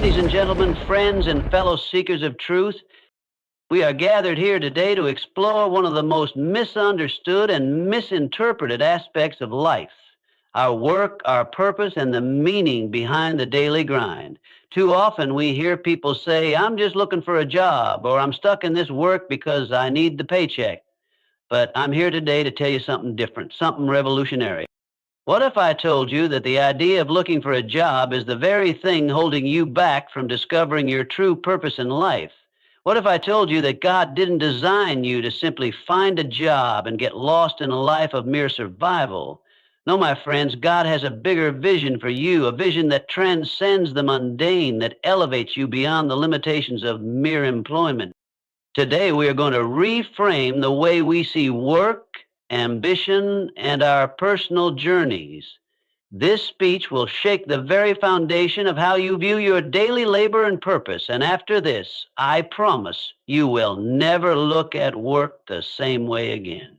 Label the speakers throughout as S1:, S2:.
S1: Ladies and gentlemen, friends and fellow seekers of truth, we are gathered here today to explore one of the most misunderstood and misinterpreted aspects of life: our work, our purpose, and the meaning behind the daily grind. Too often we hear people say, "I'm just looking for a job," or "I'm stuck in this work because I need the paycheck." But I'm here today to tell you something different, something revolutionary. What if I told you that the idea of looking for a job is the very thing holding you back from discovering your true purpose in life? What if I told you that God didn't design you to simply find a job and get lost in a life of mere survival? No, my friends, God has a bigger vision for you, a vision that transcends the mundane, that elevates you beyond the limitations of mere employment. Today, we are going to reframe the way we see work, ambition, and our personal journeys. This speech will shake the very foundation of how you view your daily labor and purpose. And after this, I promise you will never look at work the same way again.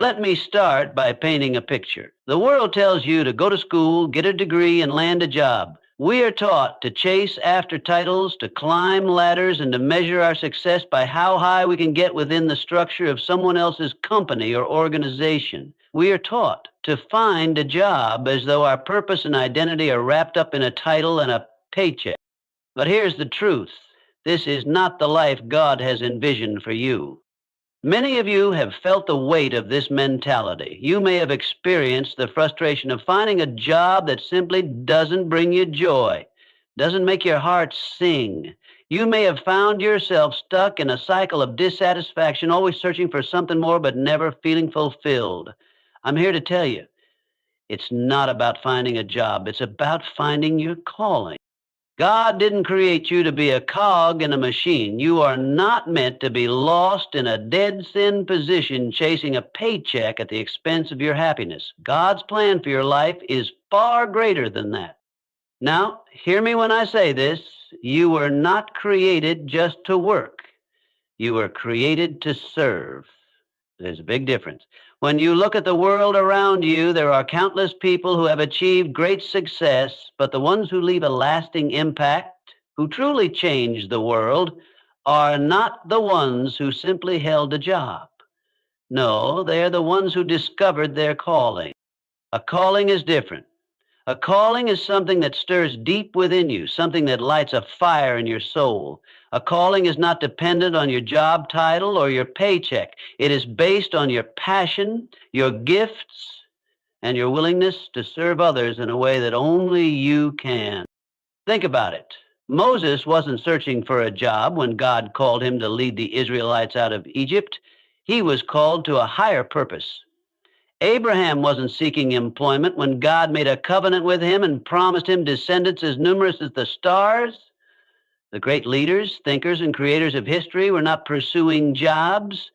S1: Let me start by painting a picture. The world tells you to go to school, get a degree, and land a job. We are taught to chase after titles, to climb ladders, and to measure our success by how high we can get within the structure of someone else's company or organization. We are taught to find a job as though our purpose and identity are wrapped up in a title and a paycheck. But here's the truth. This is not the life God has envisioned for you. Many of you have felt the weight of this mentality. You may have experienced the frustration of finding a job that simply doesn't bring you joy, doesn't make your heart sing. You may have found yourself stuck in a cycle of dissatisfaction, always searching for something more but never feeling fulfilled. I'm here to tell you, it's not about finding a job. It's about finding your calling. God didn't create you to be a cog in a machine. You are not meant to be lost in a dead sin position chasing a paycheck at the expense of your happiness. God's plan for your life is far greater than that. Now, hear me when I say this. You were not created just to work. You were created to serve. There's a big difference. When you look at the world around you, there are countless people who have achieved great success, but the ones who leave a lasting impact, who truly change the world, are not the ones who simply held a job. No, they're the ones who discovered their calling. A calling is different. A calling is something that stirs deep within you, something that lights a fire in your soul. A calling is not dependent on your job title or your paycheck. It is based on your passion, your gifts, and your willingness to serve others in a way that only you can. Think about it. Moses wasn't searching for a job when God called him to lead the Israelites out of Egypt. He was called to a higher purpose. Abraham wasn't seeking employment when God made a covenant with him and promised him descendants as numerous as the stars. The great leaders, thinkers, and creators of history were not pursuing jobs.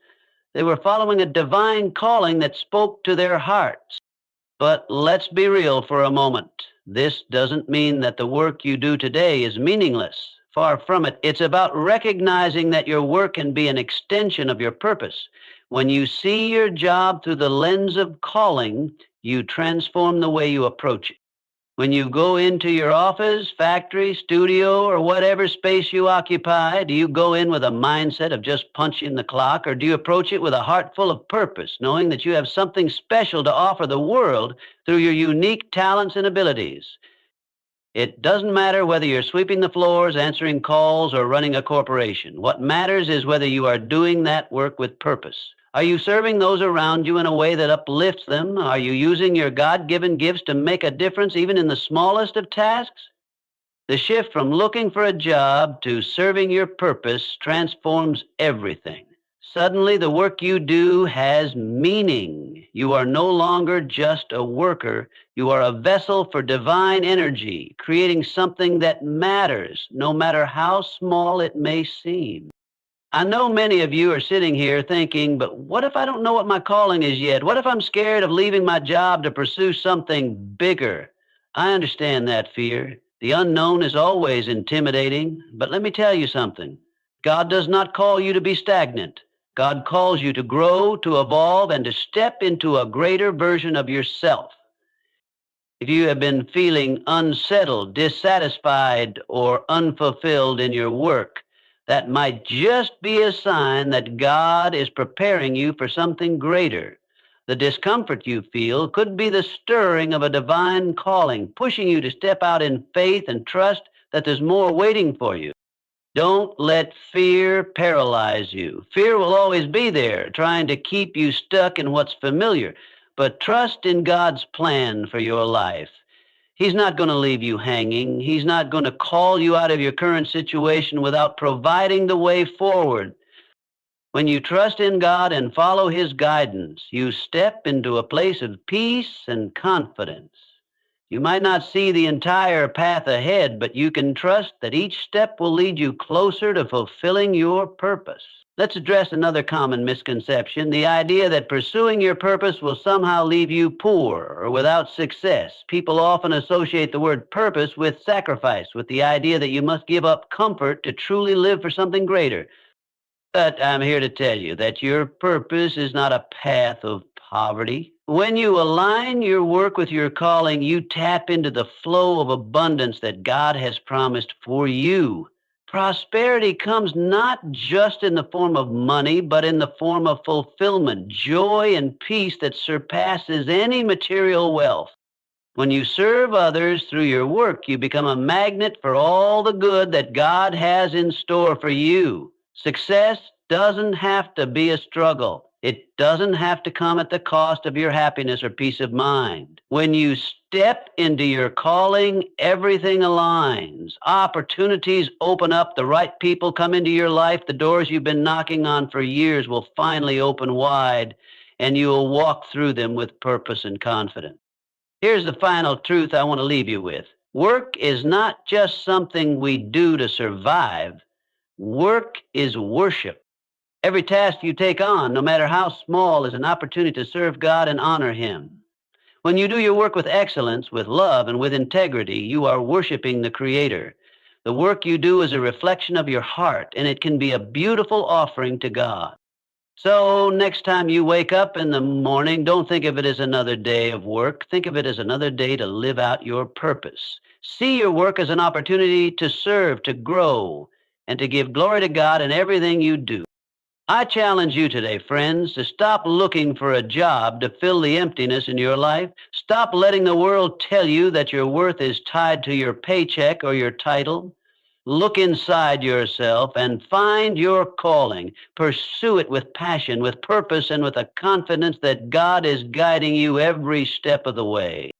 S1: They were following a divine calling that spoke to their hearts. But let's be real for a moment. This doesn't mean that the work you do today is meaningless. Far from it. It's about recognizing that your work can be an extension of your purpose. When you see your job through the lens of calling, you transform the way you approach it. When you go into your office, factory, studio, or whatever space you occupy, do you go in with a mindset of just punching the clock, or do you approach it with a heart full of purpose, knowing that you have something special to offer the world through your unique talents and abilities? It doesn't matter whether you're sweeping the floors, answering calls, or running a corporation. What matters is whether you are doing that work with purpose. Are you serving those around you in a way that uplifts them? Are you using your God-given gifts to make a difference even in the smallest of tasks? The shift from looking for a job to serving your purpose transforms everything. Suddenly, the work you do has meaning. You are no longer just a worker. You are a vessel for divine energy, creating something that matters, no matter how small it may seem. I know many of you are sitting here thinking, but what if I don't know what my calling is yet? What if I'm scared of leaving my job to pursue something bigger? I understand that fear. The unknown is always intimidating, but let me tell you something. God does not call you to be stagnant. God calls you to grow, to evolve, and to step into a greater version of yourself. If you have been feeling unsettled, dissatisfied, or unfulfilled in your work, that might just be a sign that God is preparing you for something greater. The discomfort you feel could be the stirring of a divine calling, pushing you to step out in faith and trust that there's more waiting for you. Don't let fear paralyze you. Fear will always be there, trying to keep you stuck in what's familiar. But trust in God's plan for your life. He's not going to leave you hanging. He's not going to call you out of your current situation without providing the way forward. When you trust in God and follow His guidance, you step into a place of peace and confidence. You might not see the entire path ahead, but you can trust that each step will lead you closer to fulfilling your purpose. Let's address another common misconception, the idea that pursuing your purpose will somehow leave you poor or without success. People often associate the word purpose with sacrifice, with the idea that you must give up comfort to truly live for something greater. But I'm here to tell you that your purpose is not a path of poverty. When you align your work with your calling, you tap into the flow of abundance that God has promised for you. Prosperity comes not just in the form of money, but in the form of fulfillment, joy, and peace that surpasses any material wealth. When you serve others through your work, you become a magnet for all the good that God has in store for you. Success doesn't have to be a struggle. It doesn't have to come at the cost of your happiness or peace of mind. When you step into your calling, everything aligns. Opportunities open up. The right people come into your life. The doors you've been knocking on for years will finally open wide, and you will walk through them with purpose and confidence. Here's the final truth I want to leave you with. Work is not just something we do to survive. Work is worship. Every task you take on, no matter how small, is an opportunity to serve God and honor Him. When you do your work with excellence, with love, and with integrity, you are worshiping the Creator. The work you do is a reflection of your heart, and it can be a beautiful offering to God. So next time you wake up in the morning, don't think of it as another day of work. Think of it as another day to live out your purpose. See your work as an opportunity to serve, to grow, and to give glory to God in everything you do. I challenge you today, friends, to stop looking for a job to fill the emptiness in your life. Stop letting the world tell you that your worth is tied to your paycheck or your title. Look inside yourself and find your calling. Pursue it with passion, with purpose, and with a confidence that God is guiding you every step of the way.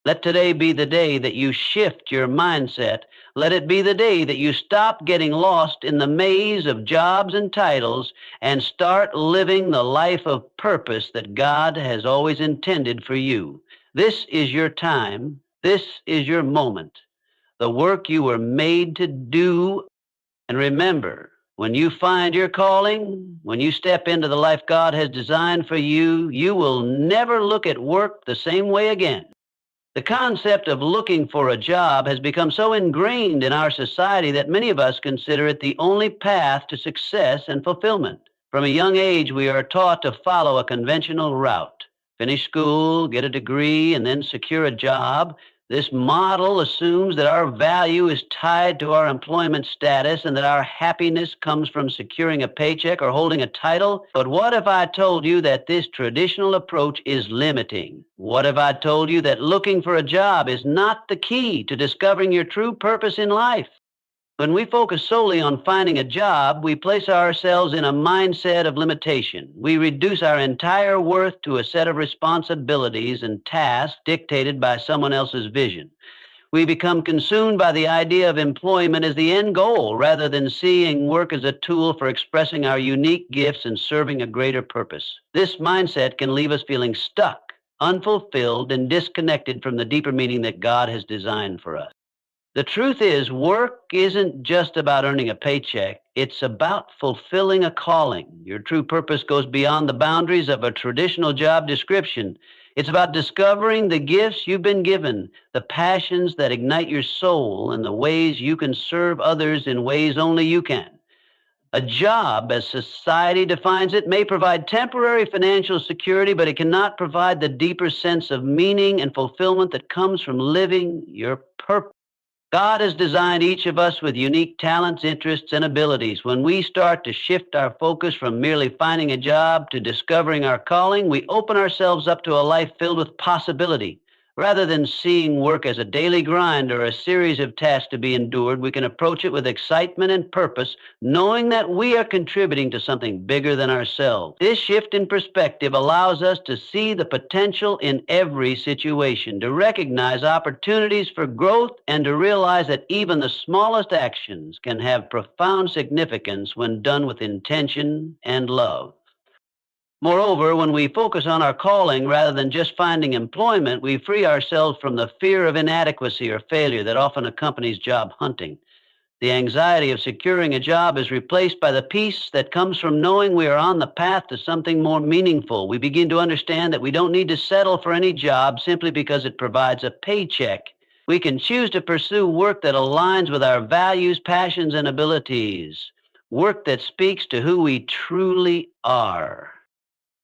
S1: Let today be the day that you shift your mindset. Let it be the day that you stop getting lost in the maze of jobs and titles and start living the life of purpose that God has always intended for you. This is your time. This is your moment. The work you were made to do. And remember, when you find your calling, when you step into the life God has designed for you, you will never look at work the same way again. The concept of looking for a job has become so ingrained in our society that many of us consider it the only path to success and fulfillment. From a young age, we are taught to follow a conventional route. Finish school, get a degree, and then secure a job. This model assumes that our value is tied to our employment status and that our happiness comes from securing a paycheck or holding a title. But what if I told you that this traditional approach is limiting? What if I told you that looking for a job is not the key to discovering your true purpose in life? When we focus solely on finding a job, we place ourselves in a mindset of limitation. We reduce our entire worth to a set of responsibilities and tasks dictated by someone else's vision. We become consumed by the idea of employment as the end goal rather than seeing work as a tool for expressing our unique gifts and serving a greater purpose. This mindset can leave us feeling stuck, unfulfilled, and disconnected from the deeper meaning that God has designed for us. The truth is, work isn't just about earning a paycheck. It's about fulfilling a calling. Your true purpose goes beyond the boundaries of a traditional job description. It's about discovering the gifts you've been given, the passions that ignite your soul, and the ways you can serve others in ways only you can. A job, as society defines it, may provide temporary financial security, but it cannot provide the deeper sense of meaning and fulfillment that comes from living your purpose. God has designed each of us with unique talents, interests, and abilities. When we start to shift our focus from merely finding a job to discovering our calling, we open ourselves up to a life filled with possibility. Rather than seeing work as a daily grind or a series of tasks to be endured, we can approach it with excitement and purpose, knowing that we are contributing to something bigger than ourselves. This shift in perspective allows us to see the potential in every situation, to recognize opportunities for growth, and to realize that even the smallest actions can have profound significance when done with intention and love. Moreover, when we focus on our calling rather than just finding employment, we free ourselves from the fear of inadequacy or failure that often accompanies job hunting. The anxiety of securing a job is replaced by the peace that comes from knowing we are on the path to something more meaningful. We begin to understand that we don't need to settle for any job simply because it provides a paycheck. We can choose to pursue work that aligns with our values, passions, and abilities, work that speaks to who we truly are.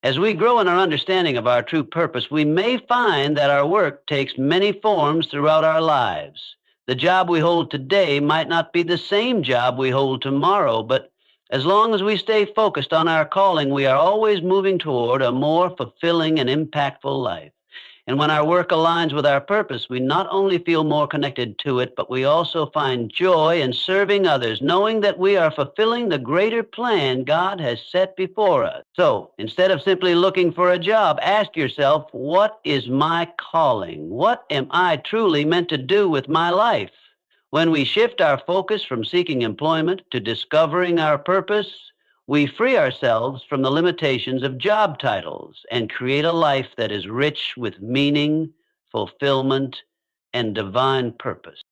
S1: As we grow in our understanding of our true purpose, we may find that our work takes many forms throughout our lives. The job we hold today might not be the same job we hold tomorrow, but as long as we stay focused on our calling, we are always moving toward a more fulfilling and impactful life. And when our work aligns with our purpose, we not only feel more connected to it, but we also find joy in serving others, knowing that we are fulfilling the greater plan God has set before us. So, instead of simply looking for a job, ask yourself, what is my calling? What am I truly meant to do with my life? When we shift our focus from seeking employment to discovering our purpose, we free ourselves from the limitations of job titles and create a life that is rich with meaning, fulfillment, and divine purpose.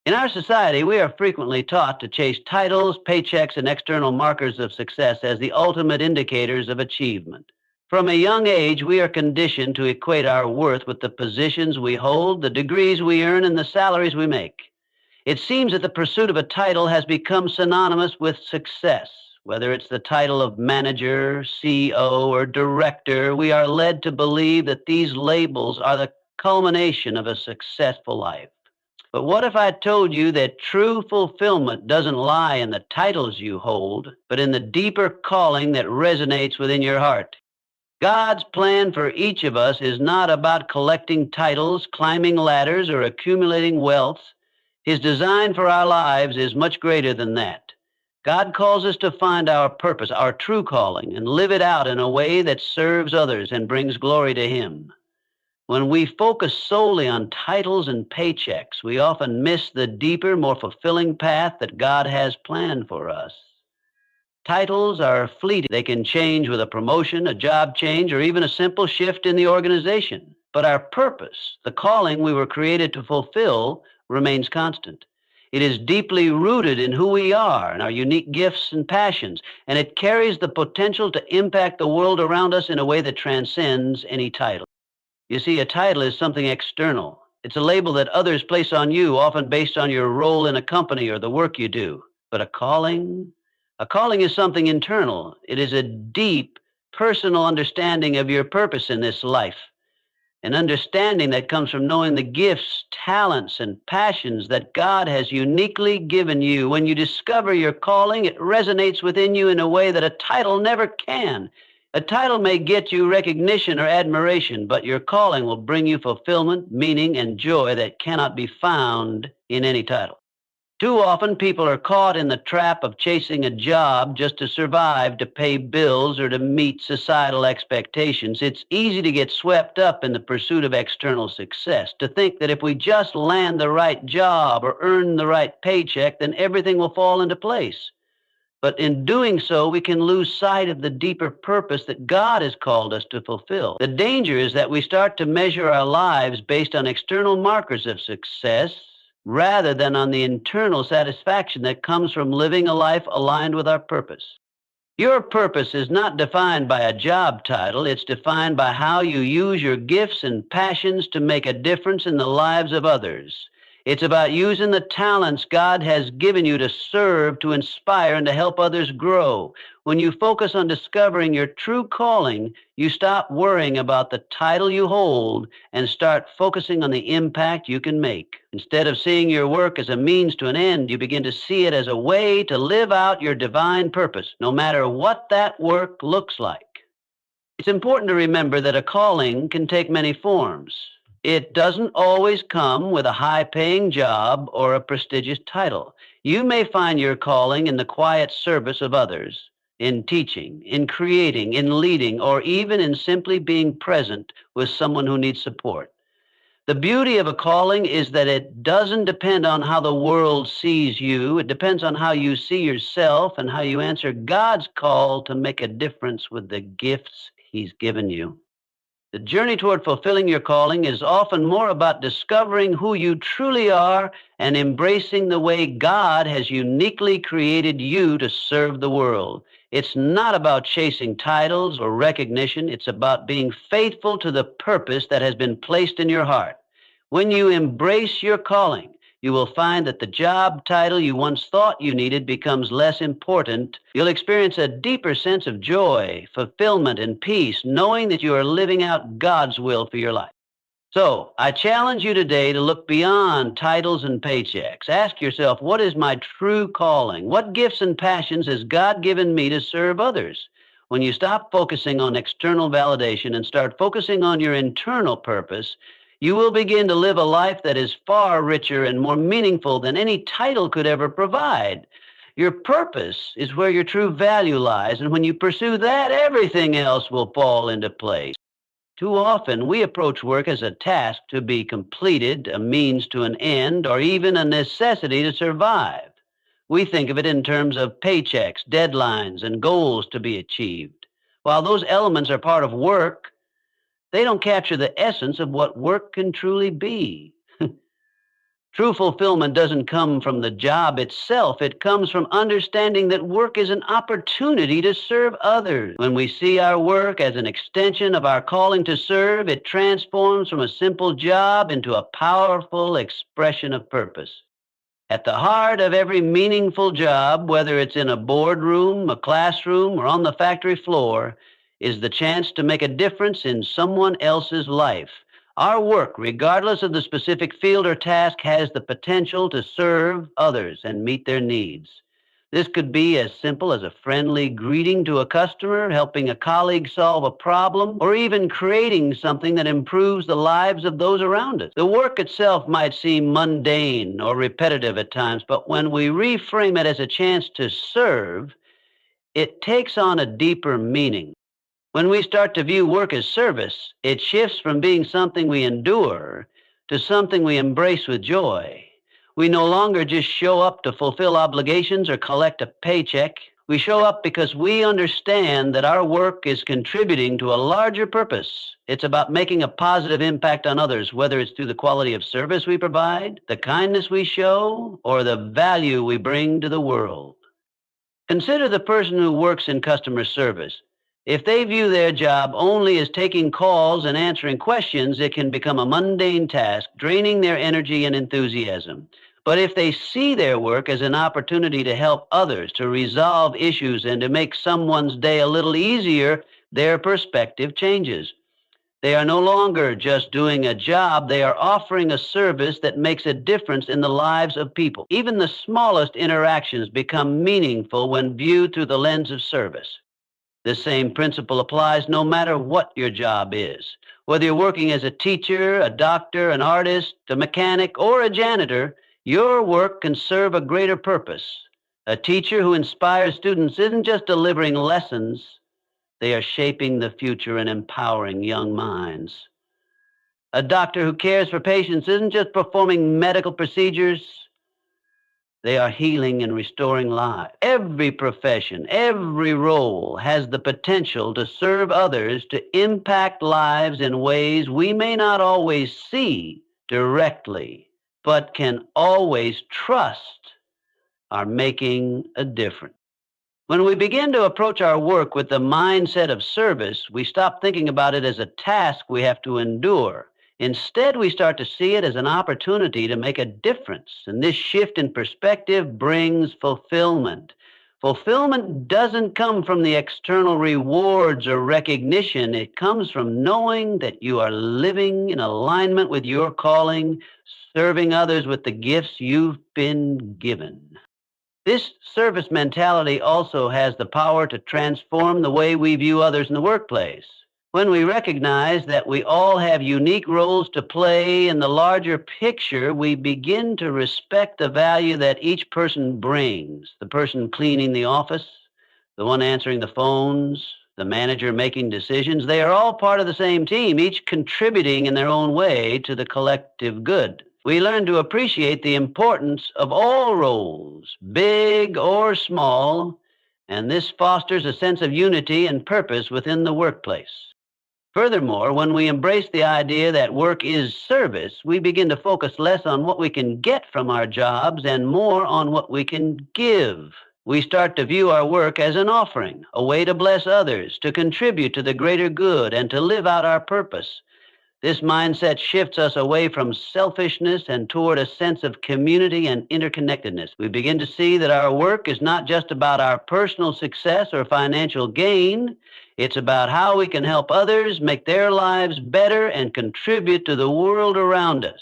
S1: In our society, we are frequently taught to chase titles, paychecks, and external markers of success as the ultimate indicators of achievement. From a young age, we are conditioned to equate our worth with the positions we hold, the degrees we earn, and the salaries we make. It seems that the pursuit of a title has become synonymous with success. Whether it's the title of manager, CEO, or director, we are led to believe that these labels are the culmination of a successful life. But what if I told you that true fulfillment doesn't lie in the titles you hold, but in the deeper calling that resonates within your heart? God's plan for each of us is not about collecting titles, climbing ladders, or accumulating wealth. His design for our lives is much greater than that. God calls us to find our purpose, our true calling, and live it out in a way that serves others and brings glory to Him. When we focus solely on titles and paychecks, we often miss the deeper, more fulfilling path that God has planned for us. Titles are fleeting. They can change with a promotion, a job change, or even a simple shift in the organization. But our purpose, the calling we were created to fulfill, remains constant. It is deeply rooted in who we are and our unique gifts and passions, and it carries the potential to impact the world around us in a way that transcends any title. You see, a title is something external. It's a label that others place on you, often based on your role in a company or the work you do. But a calling is something internal. It is a deep, personal understanding of your purpose in this life. An understanding that comes from knowing the gifts, talents, and passions that God has uniquely given you. When you discover your calling, it resonates within you in a way that a title never can. A title may get you recognition or admiration, but your calling will bring you fulfillment, meaning, and joy that cannot be found in any title. Too often, people are caught in the trap of chasing a job just to survive, to pay bills, or to meet societal expectations. It's easy to get swept up in the pursuit of external success, to think that if we just land the right job or earn the right paycheck, then everything will fall into place. But in doing so, we can lose sight of the deeper purpose that God has called us to fulfill. The danger is that we start to measure our lives based on external markers of success, rather than on the internal satisfaction that comes from living a life aligned with our purpose. Your purpose is not defined by a job title. It's defined by how you use your gifts and passions to make a difference in the lives of others. It's about using the talents God has given you to serve, to inspire, and to help others grow. When you focus on discovering your true calling, you stop worrying about the title you hold and start focusing on the impact you can make. Instead of seeing your work as a means to an end, you begin to see it as a way to live out your divine purpose, no matter what that work looks like. It's important to remember that a calling can take many forms. It doesn't always come with a high-paying job or a prestigious title. You may find your calling in the quiet service of others, in teaching, in creating, in leading, or even in simply being present with someone who needs support. The beauty of a calling is that it doesn't depend on how the world sees you. It depends on how you see yourself and how you answer God's call to make a difference with the gifts He's given you. The journey toward fulfilling your calling is often more about discovering who you truly are and embracing the way God has uniquely created you to serve the world. It's not about chasing titles or recognition. It's about being faithful to the purpose that has been placed in your heart. When you embrace your calling, you will find that the job title you once thought you needed becomes less important. You'll experience a deeper sense of joy, fulfillment, and peace, knowing that you are living out God's will for your life. So, I challenge you today to look beyond titles and paychecks. Ask yourself, what is my true calling? What gifts and passions has God given me to serve others? When you stop focusing on external validation and start focusing on your internal purpose, you will begin to live a life that is far richer and more meaningful than any title could ever provide. Your purpose is where your true value lies, and when you pursue that, everything else will fall into place. Too often, we approach work as a task to be completed, a means to an end, or even a necessity to survive. We think of it in terms of paychecks, deadlines, and goals to be achieved. While those elements are part of work, they don't capture the essence of what work can truly be. True fulfillment doesn't come from the job itself. It comes from understanding that work is an opportunity to serve others. When we see our work as an extension of our calling to serve, it transforms from a simple job into a powerful expression of purpose. At the heart of every meaningful job, whether it's in a boardroom, a classroom, or on the factory floor, is the chance to make a difference in someone else's life. Our work, regardless of the specific field or task, has the potential to serve others and meet their needs. This could be as simple as a friendly greeting to a customer, helping a colleague solve a problem, or even creating something that improves the lives of those around us. The work itself might seem mundane or repetitive at times, but when we reframe it as a chance to serve, it takes on a deeper meaning. When we start to view work as service, it shifts from being something we endure to something we embrace with joy. We no longer just show up to fulfill obligations or collect a paycheck. We show up because we understand that our work is contributing to a larger purpose. It's about making a positive impact on others, whether it's through the quality of service we provide, the kindness we show, or the value we bring to the world. Consider the person who works in customer service. If they view their job only as taking calls and answering questions, it can become a mundane task, draining their energy and enthusiasm. But if they see their work as an opportunity to help others, to resolve issues, and to make someone's day a little easier, their perspective changes. They are no longer just doing a job, they are offering a service that makes a difference in the lives of people. Even the smallest interactions become meaningful when viewed through the lens of service. This same principle applies no matter what your job is. Whether you're working as a teacher, a doctor, an artist, a mechanic, or a janitor, your work can serve a greater purpose. A teacher who inspires students isn't just delivering lessons, they are shaping the future and empowering young minds. A doctor who cares for patients isn't just performing medical procedures, they are healing and restoring lives. Every profession, every role has the potential to serve others, to impact lives in ways we may not always see directly, but can always trust are making a difference. When we begin to approach our work with the mindset of service, we stop thinking about it as a task we have to endure. Instead, we start to see it as an opportunity to make a difference. And this shift in perspective brings fulfillment. Fulfillment doesn't come from the external rewards or recognition. It comes from knowing that you are living in alignment with your calling, serving others with the gifts you've been given. This service mentality also has the power to transform the way we view others in the workplace. When we recognize that we all have unique roles to play in the larger picture, we begin to respect the value that each person brings. The person cleaning the office, the one answering the phones, the manager making decisions, they are all part of the same team, each contributing in their own way to the collective good. We learn to appreciate the importance of all roles, big or small, and this fosters a sense of unity and purpose within the workplace. Furthermore, when we embrace the idea that work is service, we begin to focus less on what we can get from our jobs and more on what we can give. We start to view our work as an offering, a way to bless others, to contribute to the greater good, and to live out our purpose. This mindset shifts us away from selfishness and toward a sense of community and interconnectedness. We begin to see that our work is not just about our personal success or financial gain. It's about how we can help others make their lives better and contribute to the world around us.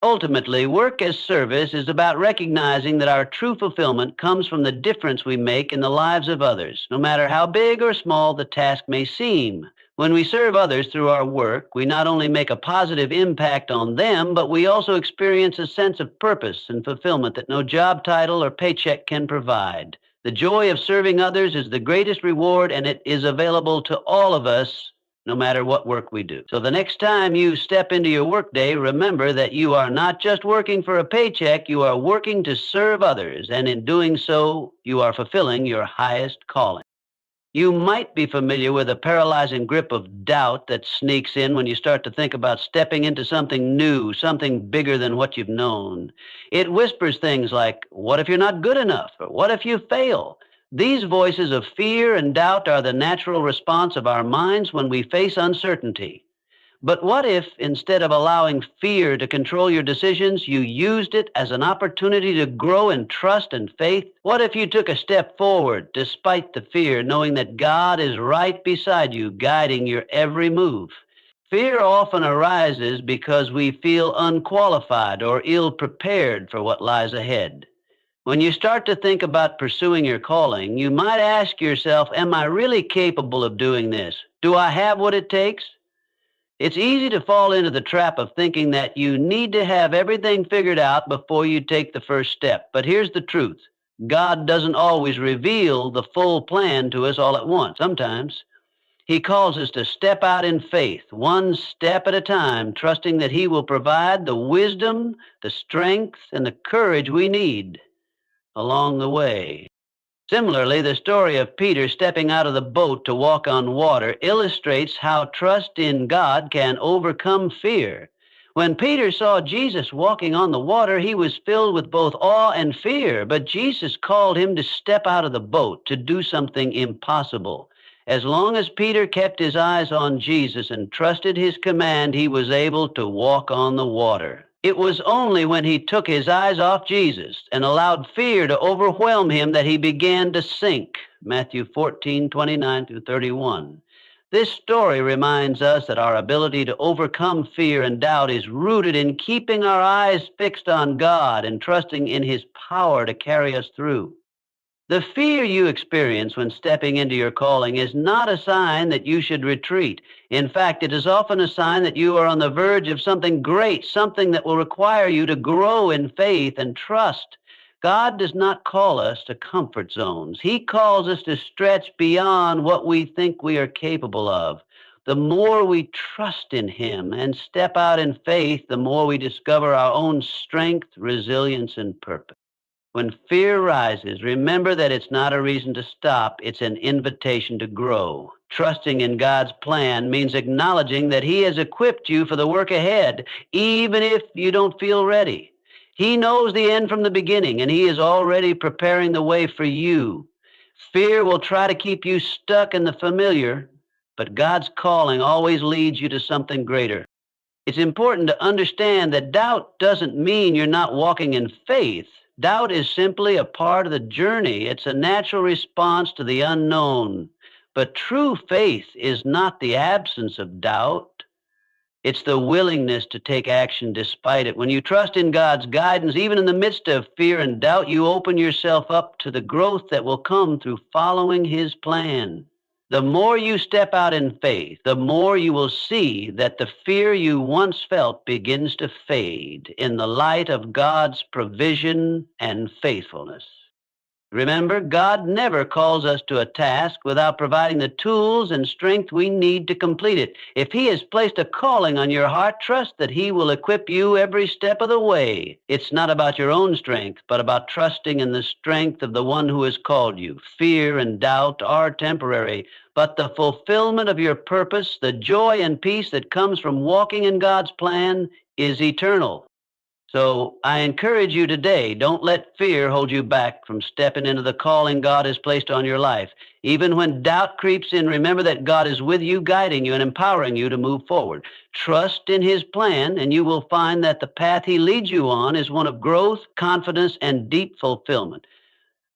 S1: Ultimately, work as service is about recognizing that our true fulfillment comes from the difference we make in the lives of others, no matter how big or small the task may seem. When we serve others through our work, we not only make a positive impact on them, but we also experience a sense of purpose and fulfillment that no job title or paycheck can provide. The joy of serving others is the greatest reward, and it is available to all of us no matter what work we do. So the next time you step into your workday, remember that you are not just working for a paycheck, you are working to serve others, and in doing so, you are fulfilling your highest calling. You might be familiar with a paralyzing grip of doubt that sneaks in when you start to think about stepping into something new, something bigger than what you've known. It whispers things like, what if you're not good enough? Or what if you fail? These voices of fear and doubt are the natural response of our minds when we face uncertainty. But what if, instead of allowing fear to control your decisions, you used it as an opportunity to grow in trust and faith? What if you took a step forward despite the fear, knowing that God is right beside you, guiding your every move? Fear often arises because we feel unqualified or ill-prepared for what lies ahead. When you start to think about pursuing your calling, you might ask yourself, am I really capable of doing this? Do I have what it takes? It's easy to fall into the trap of thinking that you need to have everything figured out before you take the first step. But here's the truth. God doesn't always reveal the full plan to us all at once. Sometimes He calls us to step out in faith, one step at a time, trusting that He will provide the wisdom, the strength, and the courage we need along the way. Similarly, the story of Peter stepping out of the boat to walk on water illustrates how trust in God can overcome fear. When Peter saw Jesus walking on the water, he was filled with both awe and fear, but Jesus called him to step out of the boat, to do something impossible. As long as Peter kept his eyes on Jesus and trusted his command, he was able to walk on the water. It was only when he took his eyes off Jesus and allowed fear to overwhelm him that he began to sink. Matthew 14:29-31. This story reminds us that our ability to overcome fear and doubt is rooted in keeping our eyes fixed on God and trusting in His power to carry us through. The fear you experience when stepping into your calling is not a sign that you should retreat. In fact, it is often a sign that you are on the verge of something great, something that will require you to grow in faith and trust. God does not call us to comfort zones. He calls us to stretch beyond what we think we are capable of. The more we trust in Him and step out in faith, the more we discover our own strength, resilience, and purpose. When fear rises, remember that it's not a reason to stop, it's an invitation to grow. Trusting in God's plan means acknowledging that He has equipped you for the work ahead, even if you don't feel ready. He knows the end from the beginning, and He is already preparing the way for you. Fear will try to keep you stuck in the familiar, but God's calling always leads you to something greater. It's important to understand that doubt doesn't mean you're not walking in faith. Doubt is simply a part of the journey. It's a natural response to the unknown. But true faith is not the absence of doubt. It's the willingness to take action despite it. When you trust in God's guidance, even in the midst of fear and doubt, you open yourself up to the growth that will come through following His plan. The more you step out in faith, the more you will see that the fear you once felt begins to fade in the light of God's provision and faithfulness. Remember, God never calls us to a task without providing the tools and strength we need to complete it. If He has placed a calling on your heart, trust that He will equip you every step of the way. It's not about your own strength, but about trusting in the strength of the one who has called you. Fear and doubt are temporary, but the fulfillment of your purpose, the joy and peace that comes from walking in God's plan, is eternal. So I encourage you today, don't let fear hold you back from stepping into the calling God has placed on your life. Even when doubt creeps in, remember that God is with you, guiding you and empowering you to move forward. Trust in His plan, and you will find that the path He leads you on is one of growth, confidence, and deep fulfillment.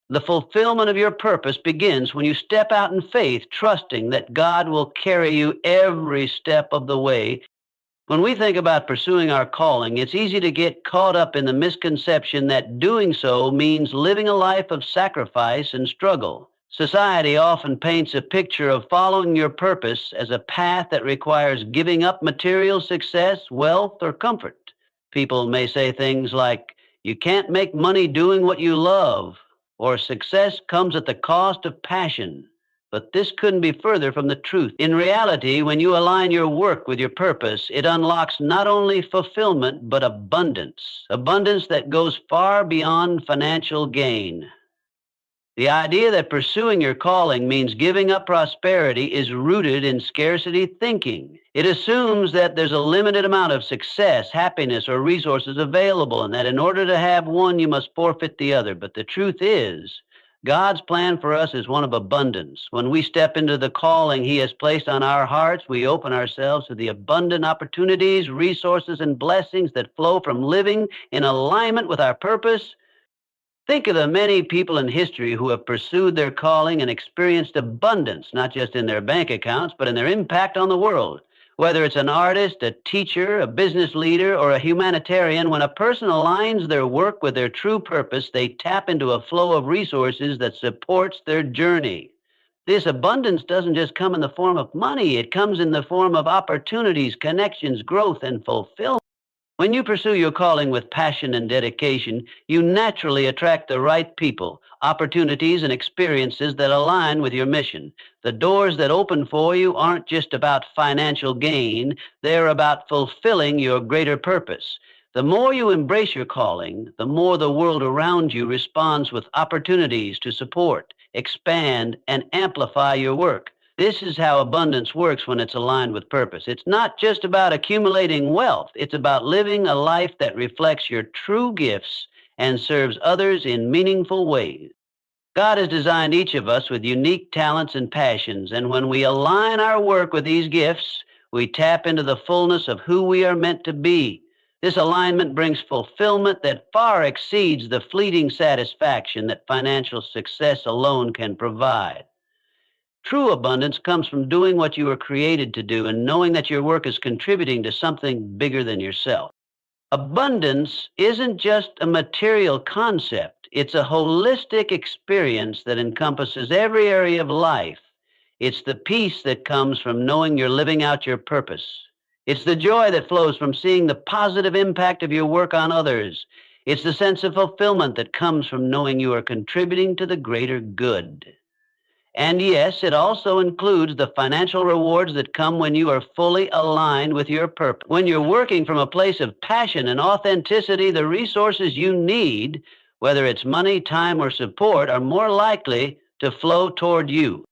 S1: The fulfillment of your purpose begins when you step out in faith, trusting that God will carry you every step of the way. When we think about pursuing our calling, it's easy to get caught up in the misconception that doing so means living a life of sacrifice and struggle. Society often paints a picture of following your purpose as a path that requires giving up material success, wealth, or comfort. People may say things like, "You can't make money doing what you love," or "Success comes at the cost of passion." But this couldn't be further from the truth. In reality, when you align your work with your purpose, it unlocks not only fulfillment, but abundance. Abundance that goes far beyond financial gain. The idea that pursuing your calling means giving up prosperity is rooted in scarcity thinking. It assumes that there's a limited amount of success, happiness, or resources available, and that in order to have one, you must forfeit the other. But the truth is, God's plan for us is one of abundance. When we step into the calling He has placed on our hearts, we open ourselves to the abundant opportunities, resources, and blessings that flow from living in alignment with our purpose. Think of the many people in history who have pursued their calling and experienced abundance, not just in their bank accounts, but in their impact on the world. Whether it's an artist, a teacher, a business leader, or a humanitarian, when a person aligns their work with their true purpose, they tap into a flow of resources that supports their journey. This abundance doesn't just come in the form of money, it comes in the form of opportunities, connections, growth, and fulfillment. When you pursue your calling with passion and dedication, you naturally attract the right people, opportunities, and experiences that align with your mission. The doors that open for you aren't just about financial gain, they're about fulfilling your greater purpose. The more you embrace your calling, the more the world around you responds with opportunities to support, expand, and amplify your work. This is how abundance works when it's aligned with purpose. It's not just about accumulating wealth. It's about living a life that reflects your true gifts and serves others in meaningful ways. God has designed each of us with unique talents and passions, and when we align our work with these gifts, we tap into the fullness of who we are meant to be. This alignment brings fulfillment that far exceeds the fleeting satisfaction that financial success alone can provide. True abundance comes from doing what you were created to do and knowing that your work is contributing to something bigger than yourself. Abundance isn't just a material concept, it's a holistic experience that encompasses every area of life. It's the peace that comes from knowing you're living out your purpose. It's the joy that flows from seeing the positive impact of your work on others. It's the sense of fulfillment that comes from knowing you are contributing to the greater good. And yes, it also includes the financial rewards that come when you are fully aligned with your purpose. When you're working from a place of passion and authenticity, the resources you need, whether it's money, time, or support, are more likely to flow toward you.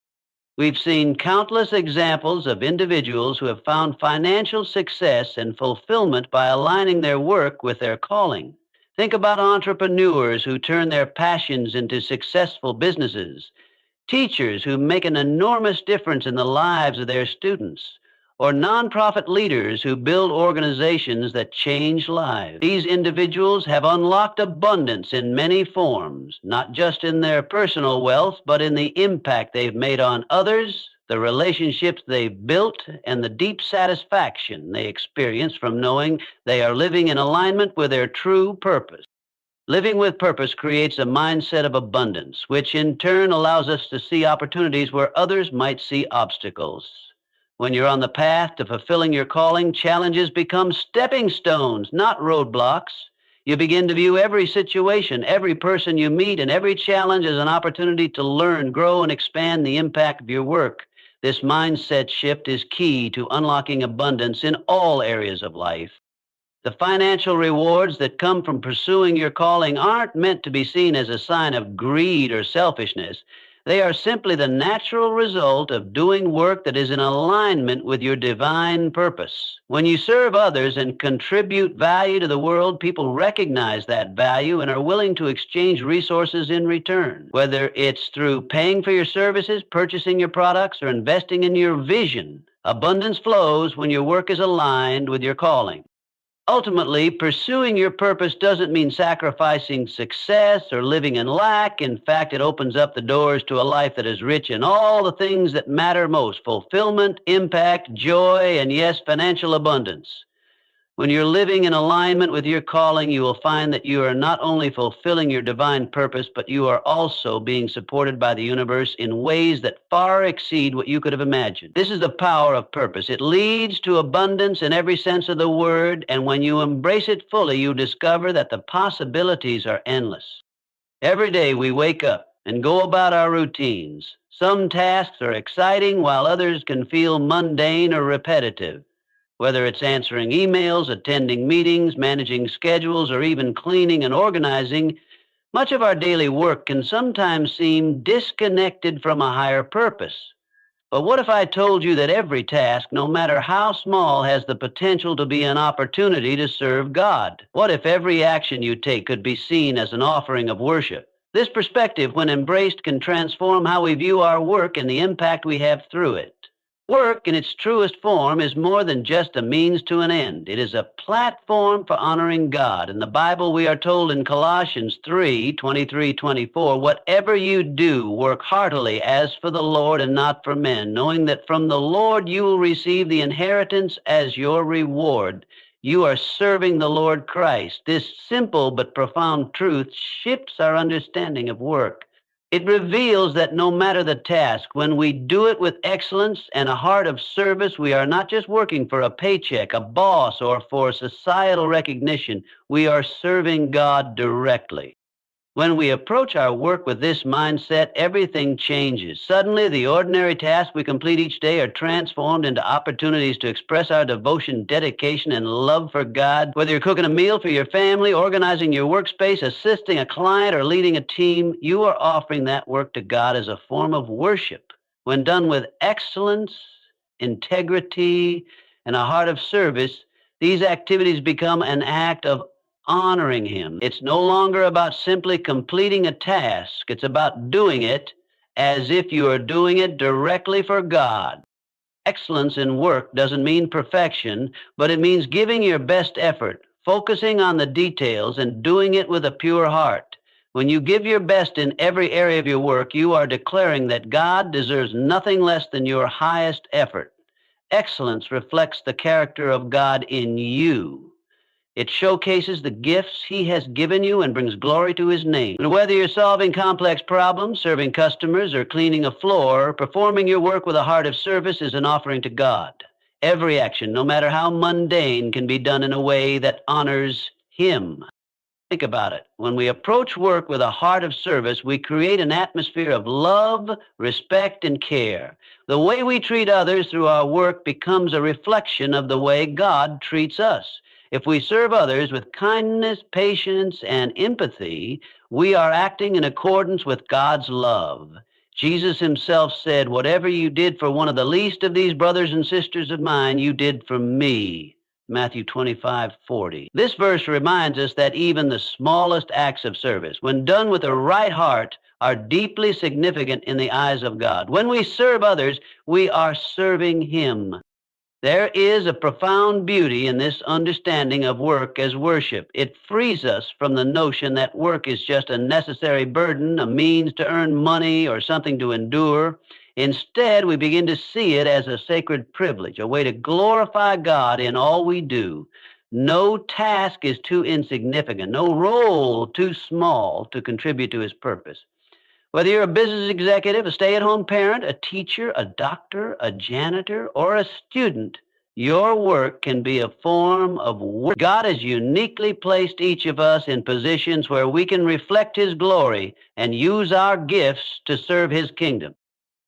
S1: We've seen countless examples of individuals who have found financial success and fulfillment by aligning their work with their calling. Think about entrepreneurs who turn their passions into successful businesses, teachers who make an enormous difference in the lives of their students, or nonprofit leaders who build organizations that change lives. These individuals have unlocked abundance in many forms, not just in their personal wealth, but in the impact they've made on others, the relationships they've built, and the deep satisfaction they experience from knowing they are living in alignment with their true purpose. Living with purpose creates a mindset of abundance, which in turn allows us to see opportunities where others might see obstacles. When you're on the path to fulfilling your calling, challenges become stepping stones, not roadblocks. You begin to view every situation, every person you meet, and every challenge as an opportunity to learn, grow, and expand the impact of your work. This mindset shift is key to unlocking abundance in all areas of life. The financial rewards that come from pursuing your calling aren't meant to be seen as a sign of greed or selfishness. They are simply the natural result of doing work that is in alignment with your divine purpose. When you serve others and contribute value to the world, people recognize that value and are willing to exchange resources in return. Whether it's through paying for your services, purchasing your products, or investing in your vision, abundance flows when your work is aligned with your calling. Ultimately, pursuing your purpose doesn't mean sacrificing success or living in lack. In fact, it opens up the doors to a life that is rich in all the things that matter most: fulfillment, impact, joy, and yes, financial abundance. When you're living in alignment with your calling, you will find that you are not only fulfilling your divine purpose, but you are also being supported by the universe in ways that far exceed what you could have imagined. This is the power of purpose. It leads to abundance in every sense of the word, and when you embrace it fully, you discover that the possibilities are endless. Every day we wake up and go about our routines. Some tasks are exciting, while others can feel mundane or repetitive. Whether it's answering emails, attending meetings, managing schedules, or even cleaning and organizing, much of our daily work can sometimes seem disconnected from a higher purpose. But what if I told you that every task, no matter how small, has the potential to be an opportunity to serve God? What if every action you take could be seen as an offering of worship? This perspective, when embraced, can transform how we view our work and the impact we have through it. Work, in its truest form, is more than just a means to an end. It is a platform for honoring God. In the Bible, we are told in Colossians 3:23-24, "Whatever you do, work heartily as for the Lord and not for men, knowing that from the Lord you will receive the inheritance as your reward." You are serving the Lord Christ. This simple but profound truth shifts our understanding of work. It reveals that no matter the task, when we do it with excellence and a heart of service, we are not just working for a paycheck, a boss, or for societal recognition. We are serving God directly. When we approach our work with this mindset, everything changes. Suddenly, the ordinary tasks we complete each day are transformed into opportunities to express our devotion, dedication, and love for God. Whether you're cooking a meal for your family, organizing your workspace, assisting a client, or leading a team, you are offering that work to God as a form of worship. When done with excellence, integrity, and a heart of service, these activities become an act of honoring Him. It's no longer about simply completing a task. It's about doing it as if you are doing it directly for God. Excellence in work doesn't mean perfection, but it means giving your best effort, focusing on the details, and doing it with a pure heart. When you give your best in every area of your work, you are declaring that God deserves nothing less than your highest effort. Excellence reflects the character of God in you. It showcases the gifts He has given you and brings glory to His name. And whether you're solving complex problems, serving customers, or cleaning a floor, performing your work with a heart of service is an offering to God. Every action, no matter how mundane, can be done in a way that honors Him. Think about it. When we approach work with a heart of service, we create an atmosphere of love, respect, and care. The way we treat others through our work becomes a reflection of the way God treats us. If we serve others with kindness, patience, and empathy, we are acting in accordance with God's love. Jesus Himself said, "Whatever you did for one of the least of these brothers and sisters of mine, you did for me." Matthew 25:40. This verse reminds us that even the smallest acts of service, when done with the right heart, are deeply significant in the eyes of God. When we serve others, we are serving Him. There is a profound beauty in this understanding of work as worship. It frees us from the notion that work is just a necessary burden, a means to earn money, or something to endure. Instead, we begin to see it as a sacred privilege, a way to glorify God in all we do. No task is too insignificant, no role too small to contribute to his purpose. Whether you're a business executive, a stay at home parent, a teacher, a doctor, a janitor, or a student, your work can be a form of work. God has uniquely placed each of us in positions where we can reflect His glory and use our gifts to serve His kingdom.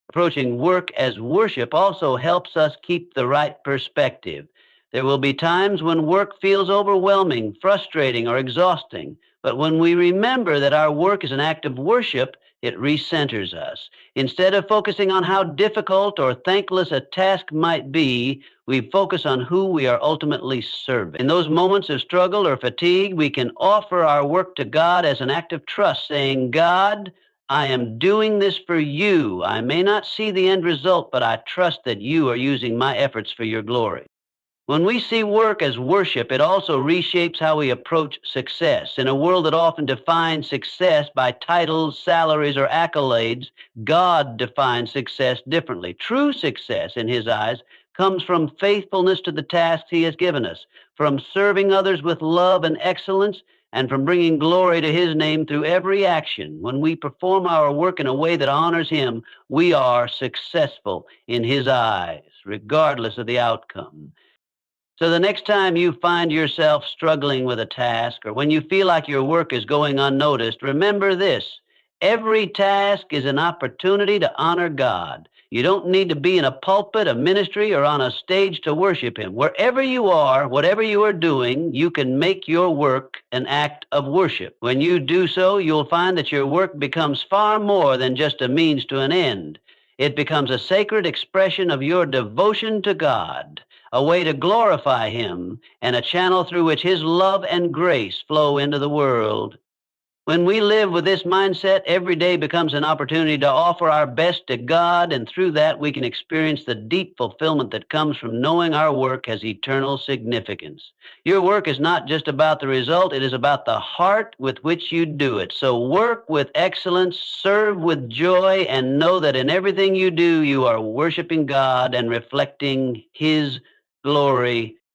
S1: Approaching work as worship also helps us keep the right perspective. There will be times when work feels overwhelming, frustrating, or exhausting. But when we remember that our work is an act of worship, it recenters us. Instead of focusing on how difficult or thankless a task might be, we focus on who we are ultimately serving. In those moments of struggle or fatigue, we can offer our work to God as an act of trust, saying, God, I am doing this for you. I may not see the end result, but I trust that you are using my efforts for your glory. When we see work as worship, it also reshapes how we approach success. In a world that often defines success by titles, salaries, or accolades, God defines success differently. True success, in His eyes, comes from faithfulness to the tasks He has given us, from serving others with love and excellence, and from bringing glory to His name through every action. When we perform our work in a way that honors Him, we are successful in His eyes, regardless of the outcome. So the next time you find yourself struggling with a task or when you feel like your work is going unnoticed, remember this. Every task is an opportunity to honor God. You don't need to be in a pulpit, a ministry, or on a stage to worship Him. Wherever you are, whatever you are doing, you can make your work an act of worship. When you do so, you'll find that your work becomes far more than just a means to an end. It becomes a sacred expression of your devotion to God, a way to glorify Him, and a channel through which His love and grace flow into the world. When we live with this mindset, every day becomes an opportunity to offer our best to God, and through that we can experience the deep fulfillment that comes from knowing our work has eternal significance. Your work is not just about the result, it is about the heart with which you do it. So work with excellence, serve with joy, and know that in everything you do, you are worshiping God and reflecting His glory